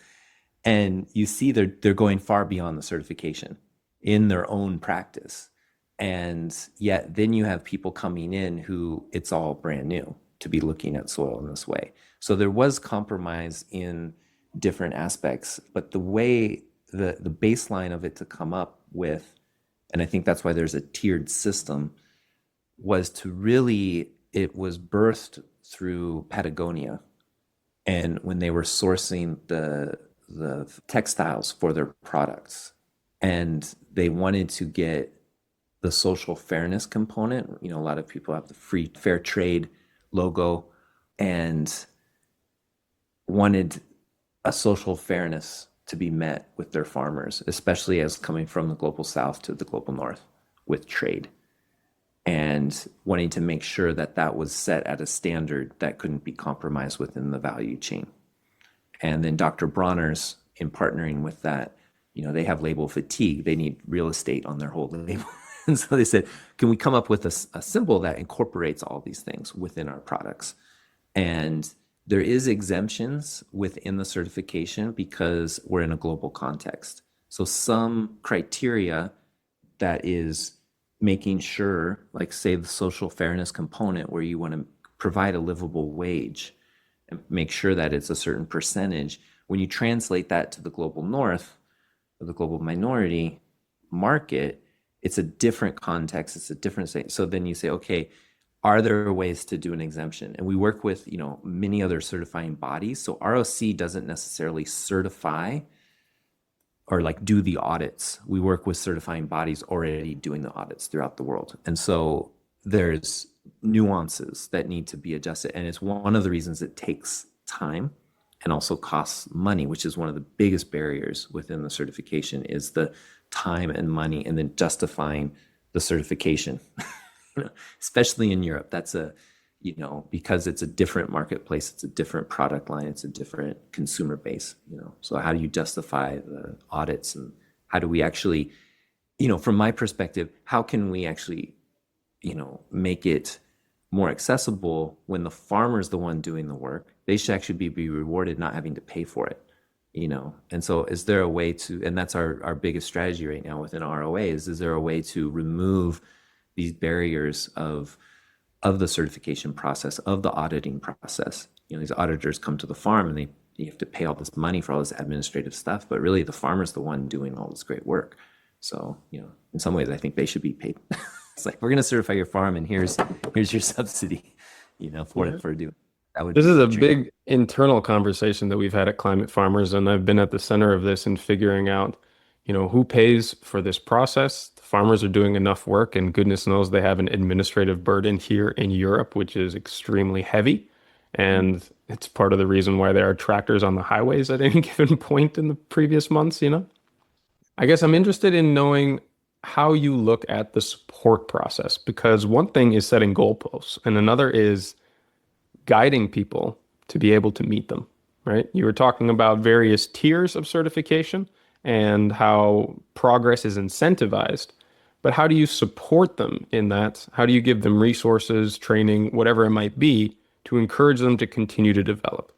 and you see they're going far beyond the certification in their own practice. And yet then you have people coming in who it's all brand new to be looking at soil in this way. So there was compromise in different aspects, but the way the baseline of it to come up with, and I think that's why there's a tiered system, was to really, it was birthed through Patagonia. And when they were sourcing the textiles for their products, and they wanted to get the social fairness component. A lot of people have the free fair trade logo and wanted a social fairness to be met with their farmers, especially as coming from the global south to the global north with trade, and wanting to make sure that that was set at a standard that couldn't be compromised within the value chain. And then Dr. Bronner's, in partnering with that, they have label fatigue. They need real estate on their whole label. And so they said, can we come up with a symbol that incorporates all these things within our products? And there is exemptions within the certification because we're in a global context. So some criteria that is making sure, like say the social fairness component, where you want to provide a livable wage and make sure that it's a certain percentage. When you translate that to the global north or the global minority market, it's a different context. It's a different thing. So then you say, okay, are there ways to do an exemption? And we work with, many other certifying bodies. So ROC doesn't necessarily certify or like do the audits. We work with certifying bodies already doing the audits throughout the world. And so there's nuances that need to be adjusted. And it's one of the reasons it takes time and also costs money, which is one of the biggest barriers within the certification, is the time and money and then justifying the certification. Especially in Europe, that's because it's a different marketplace, it's a different product line, it's a different consumer base, So how do you justify the audits, and how do we actually, from my perspective, how can we actually, make it more accessible when the farmer's the one doing the work? They should actually be rewarded, not having to pay for it, And so is there a way to, and that's our biggest strategy right now within ROA, is there a way to remove these barriers of the certification process, of the auditing process? These auditors come to the farm and you have to pay all this money for all this administrative stuff, but really the farmer's the one doing all this great work. So, in some ways I think they should be paid. It's like, we're going to certify your farm and here's your subsidy, for doing. This is a big internal conversation that we've had at Climate Farmers, and I've been at the center of this in figuring out, who pays for this process. The farmers are doing enough work, and goodness knows they have an administrative burden here in Europe, which is extremely heavy. And it's part of the reason why there are tractors on the highways at any given point in the previous months, I guess I'm interested in knowing how you look at the support process, because one thing is setting goalposts and another is guiding people to be able to meet them, right? You were talking about various tiers of certification and how progress is incentivized, but how do you support them in that? How do you give them resources, training, whatever it might be, to encourage them to continue to develop?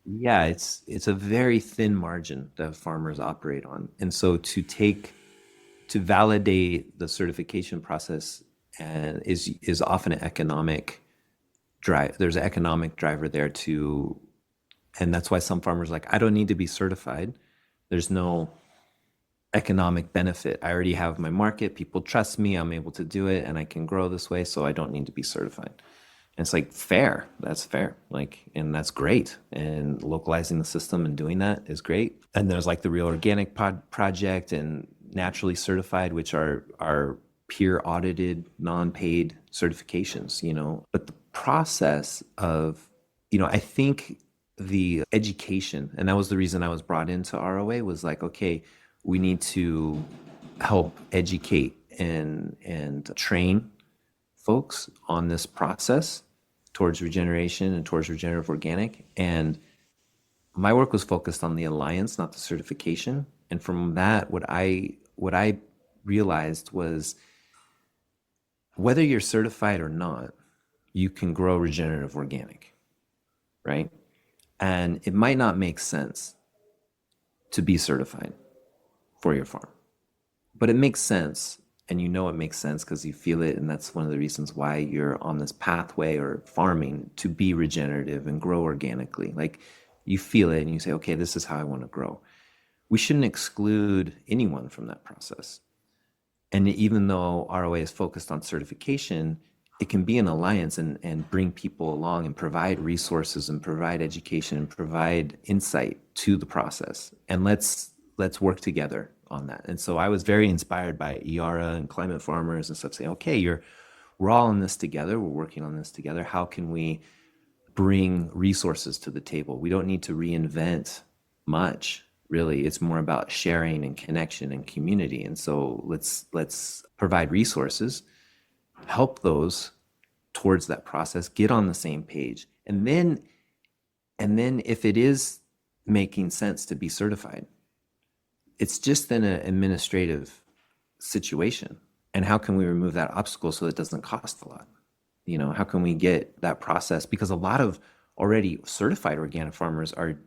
Yeah, it's a very thin margin that farmers operate on. And so to validate the certification process is often an economic drive. There's an economic driver there too. And that's why some farmers are like, I don't need to be certified. There's no economic benefit. I already have my market. People trust me. I'm able to do it and I can grow this way. So I don't need to be certified. And it's like, fair. That's fair. And that's great. And localizing the system and doing that is great. And there's like the Real Organic Project and Naturally Certified, which are peer audited, non-paid certifications, But the process of, I think the education, and that was the reason I was brought into ROA, was like, okay, we need to help educate and train folks on this process towards regeneration and towards regenerative organic. And my work was focused on the alliance, not the certification. And from that, what I realized was, whether you're certified or not, you can grow regenerative organic, right? And it might not make sense to be certified for your farm, but it makes sense. And you know it makes sense because you feel it. And that's one of the reasons why you're on this pathway or farming to be regenerative and grow organically. Like, you feel it and you say, okay, this is how I want to grow. We shouldn't exclude anyone from that process. And even though ROA is focused on certification, it can be an alliance and bring people along and provide resources and provide education and provide insight to the process. And let's work together on that. And so I was very inspired by IARA and climate farmers and stuff, saying, okay, we're all in this together. We're working on this together. How can we bring resources to the table? We don't need to reinvent much. Really, it's more about sharing and connection and community. And so let's provide resources, help those towards that process, get on the same page. And then if it is making sense to be certified, it's just then an administrative situation. And how can we remove that obstacle so it doesn't cost a lot? How can we get that process? Because a lot of already certified organic farmers are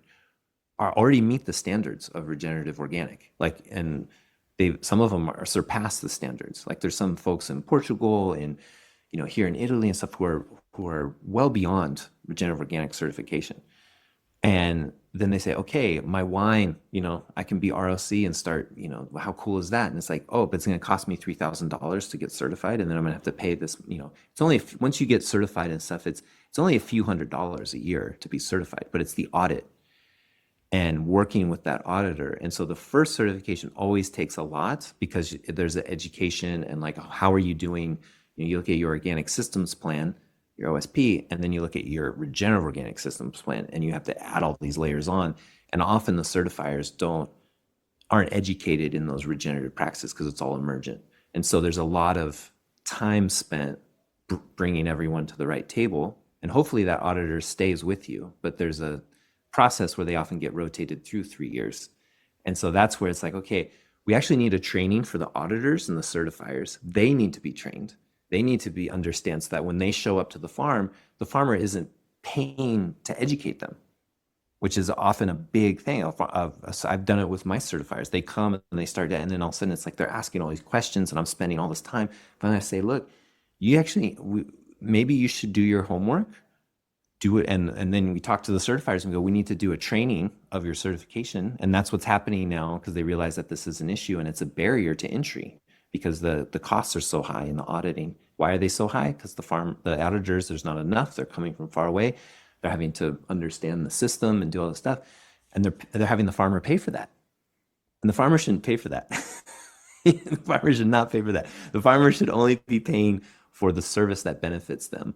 already meet the standards of regenerative organic, and some of them are surpass the standards. Like, there's some folks in Portugal and here in Italy and stuff who are well beyond regenerative organic certification. And then they say, okay, my wine, I can be ROC and start, how cool is that? And it's like, oh, but it's going to cost me $3,000 to get certified, and then I'm going to have to pay this. It's only once you get certified and stuff, it's only a few $100s a year to be certified, but it's the audit and working with that auditor. And so the first certification always takes a lot, because there's an education and like, how are you doing? You look at your organic systems plan, your OSP, and then you look at your regenerative organic systems plan, and you have to add all these layers on. And often the certifiers aren't educated in those regenerative practices because it's all emergent. And so there's a lot of time spent bringing everyone to the right table, and hopefully that auditor stays with you. But there's a process where they often get rotated through 3 years. And so that's where it's like, okay, we actually need a training for the auditors and the certifiers. They need to be trained. They need to understand, so that when they show up to the farm, the farmer isn't paying to educate them, which is often a big thing. I've done it with my certifiers. They come and they start, and then all of a sudden it's like they're asking all these questions and I'm spending all this time. But then I say, look, maybe you should do your homework, do it. And then we talk to the certifiers and we go, we need to do a training of your certification. And that's what's happening now, because they realize that this is an issue and it's a barrier to entry, because the costs are so high in the auditing. Why are they so high? Because the auditors, there's not enough. They're coming from far away. They're having to understand the system and do all this stuff. And they're having the farmer pay for that. And the farmer shouldn't pay for that. The farmer should not pay for that. The farmer should only be paying for the service that benefits them.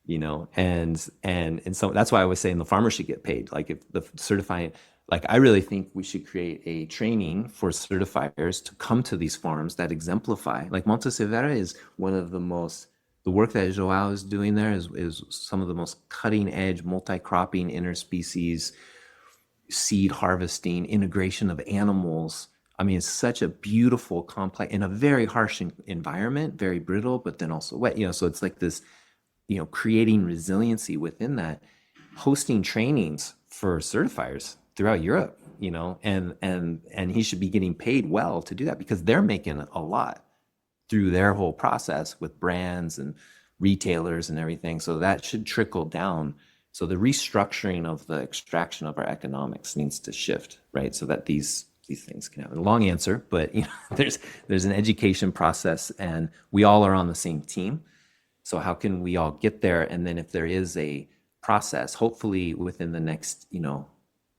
And so that's why I was saying the farmer should get paid. Like, if the certifying, like, I really think we should create a training for certifiers to come to these farms that exemplify. Like, Monte Severa is one of the work that Joao is doing there is some of the most cutting edge multi-cropping, interspecies, seed harvesting, integration of animals. I mean, it's such a beautiful, complex, in a very harsh environment, very brittle, but then also wet, so it's like this, creating resiliency within that, hosting trainings for certifiers throughout Europe, and he should be getting paid well to do that, because they're making a lot through their whole process with brands and retailers and everything. So that should trickle down. So the restructuring of the extraction of our economics needs to shift, right? So that these things can happen. A long answer, but there's an education process, and we all are on the same team. So how can we all get there? And then if there is a process, hopefully within the next,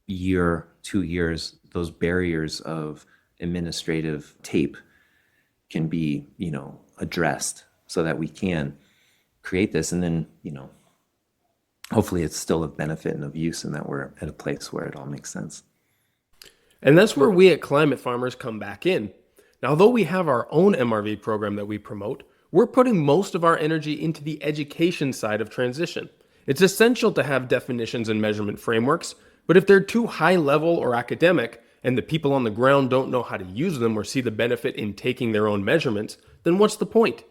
year, 2 years, those barriers of administrative tape can be, addressed, so that we can create this. And then, hopefully it's still of benefit and of use, and that we're at a place where it all makes sense. And that's where we at Climate Farmers come back in. Now, although we have our own MRV program that we promote, we're putting most of our energy into the education side of transition. It's essential to have definitions and measurement frameworks, but if they're too high level or academic, and the people on the ground don't know how to use them or see the benefit in taking their own measurements, then what's the point?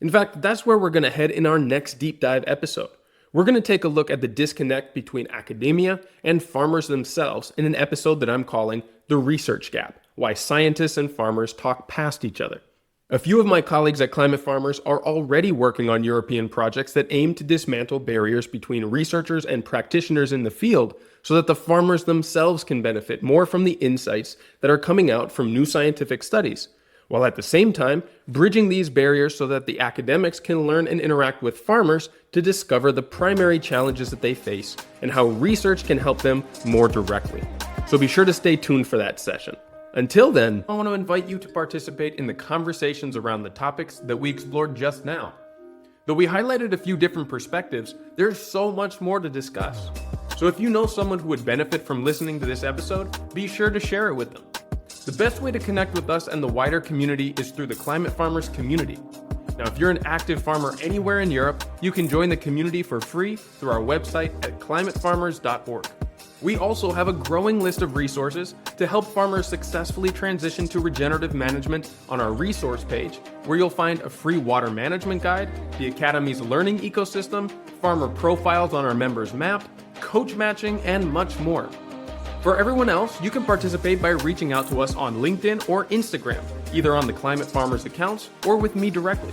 In fact, that's where we're going to head in our next deep dive episode. We're going to take a look at the disconnect between academia and farmers themselves in an episode that I'm calling The Research Gap: Why Scientists and Farmers Talk Past Each Other. A few of my colleagues at Climate Farmers are already working on European projects that aim to dismantle barriers between researchers and practitioners in the field so that the farmers themselves can benefit more from the insights that are coming out from new scientific studies, while at the same time bridging these barriers so that the academics can learn and interact with farmers to discover the primary challenges that they face and how research can help them more directly. So be sure to stay tuned for that session. Until then, I want to invite you to participate in the conversations around the topics that we explored just now. Though we highlighted a few different perspectives, there's so much more to discuss. So if you know someone who would benefit from listening to this episode, be sure to share it with them. The best way to connect with us and the wider community is through the Climate Farmers community. Now, if you're an active farmer anywhere in Europe, you can join the community for free through our website at climatefarmers.org. We also have a growing list of resources to help farmers successfully transition to regenerative management on our resource page, where you'll find a free water management guide, the Academy's learning ecosystem, farmer profiles on our members map, coach matching, and much more. For everyone else, you can participate by reaching out to us on LinkedIn or Instagram, either on the Climate Farmers accounts or with me directly.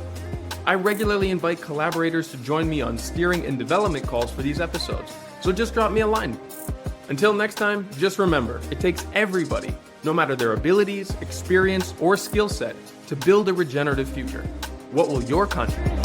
I regularly invite collaborators to join me on steering and development calls for these episodes, so just drop me a line. Until next time, just remember, it takes everybody, no matter their abilities, experience, or skill set, to build a regenerative future. What will your contribution be?